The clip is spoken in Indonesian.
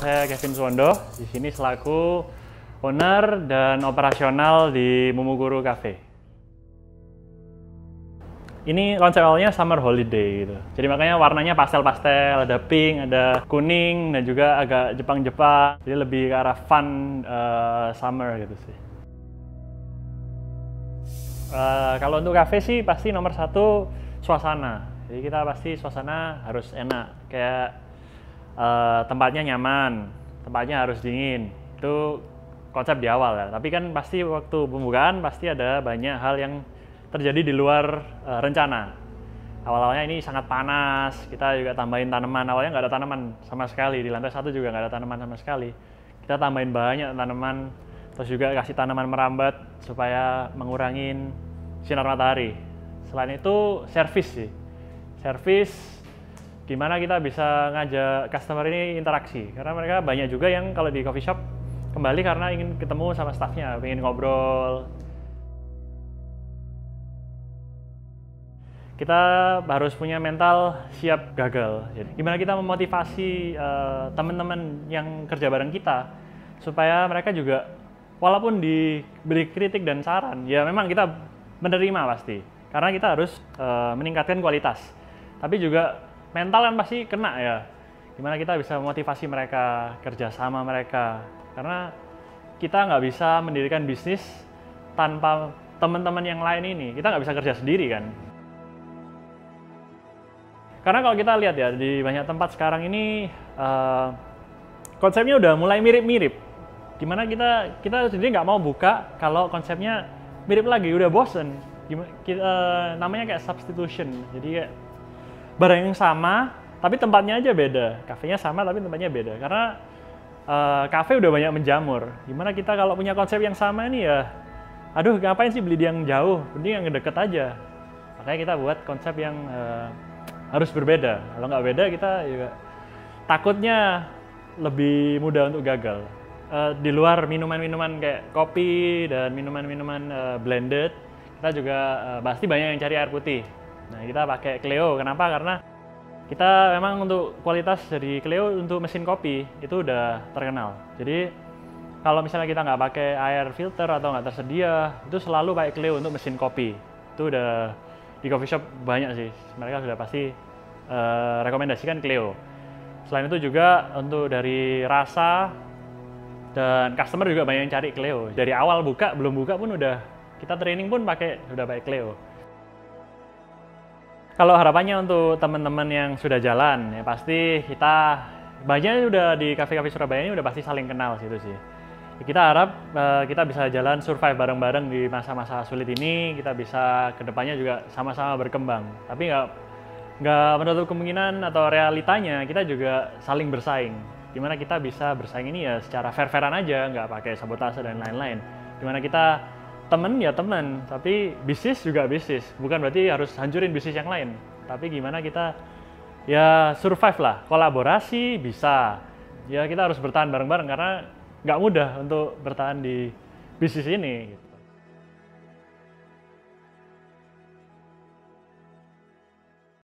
Saya Kevin Suwondo, di sini selaku owner dan operasional di Mumuguru Cafe. Ini konsep awalnya summer holiday gitu. Jadi makanya warnanya pastel-pastel, ada pink, ada kuning, dan juga agak Jepang-Jepang. Jadi lebih ke arah fun summer gitu sih. Kalau untuk cafe sih pasti nomor satu suasana. Jadi kita pasti suasana harus enak, kayak tempatnya nyaman, tempatnya harus dingin. Itu konsep di awal ya. Tapi kan pasti waktu pembukaan pasti ada banyak hal yang terjadi di luar rencana. Awal-awalnya ini sangat panas, kita juga tambahin tanaman. Awalnya nggak ada tanaman sama sekali, di lantai satu juga nggak ada tanaman sama sekali. Kita tambahin banyak tanaman, terus juga kasih tanaman merambat supaya mengurangin sinar matahari. Selain itu servis sih, servis gimana kita bisa ngajak customer ini interaksi, karena mereka banyak juga yang kalau di coffee shop kembali karena ingin ketemu sama staffnya, ingin ngobrol. Kita harus punya mental siap gagal. Jadi, gimana kita memotivasi teman-teman yang kerja bareng kita supaya mereka juga walaupun diberi kritik dan saran, ya memang kita menerima pasti, karena kita harus meningkatkan kualitas. Tapi juga mental kan pasti kena ya. Gimana kita bisa memotivasi mereka, kerjasama mereka. Karena kita nggak bisa mendirikan bisnis tanpa teman-teman yang lain ini. Kita nggak bisa kerja sendiri kan. Karena kalau kita lihat ya, di banyak tempat sekarang ini konsepnya udah mulai mirip-mirip. Gimana kita sendiri nggak mau buka kalau konsepnya mirip lagi, udah bosen. Namanya kayak substitution. Jadi kayak barang yang sama, tapi tempatnya aja beda. Kafenya sama, tapi tempatnya beda. Karena kafe udah banyak menjamur. Gimana kita kalau punya konsep yang sama ini ya, aduh ngapain sih beli di yang jauh, mending yang deket aja. Makanya kita buat konsep yang harus berbeda. Kalau nggak beda, kita juga takutnya lebih mudah untuk gagal. Di luar minuman-minuman kayak kopi dan minuman-minuman blended, kita juga pasti banyak yang cari air putih. Nah, kita pakai Cleo. Kenapa? Karena kita memang untuk kualitas dari Cleo untuk mesin kopi itu udah terkenal. Jadi kalau misalnya kita nggak pakai air filter atau nggak tersedia, itu selalu pakai Cleo untuk mesin kopi. Itu udah di coffee shop banyak sih. Mereka sudah pasti rekomendasikan Cleo. Selain itu juga untuk dari rasa dan customer juga banyak yang cari Cleo. Dari awal buka, belum buka pun udah kita training pun udah pakai Cleo. Kalau harapannya untuk teman-teman yang sudah jalan, ya pasti kita banyak udah di kafe-kafe Surabaya ini udah pasti saling kenal situ sih. Kita harap kita bisa jalan survive bareng-bareng di masa-masa sulit ini, kita bisa kedepannya juga sama-sama berkembang. Tapi nggak menutup kemungkinan atau realitanya kita juga saling bersaing. Gimana kita bisa bersaing ini ya secara fair-fairan aja, nggak pakai sabotase dan lain-lain. Gimana kita temen ya temen, tapi bisnis juga bisnis. Bukan berarti harus hancurin bisnis yang lain. Tapi gimana kita ya survive lah, kolaborasi bisa. Ya kita harus bertahan bareng-bareng karena nggak mudah untuk bertahan di bisnis ini.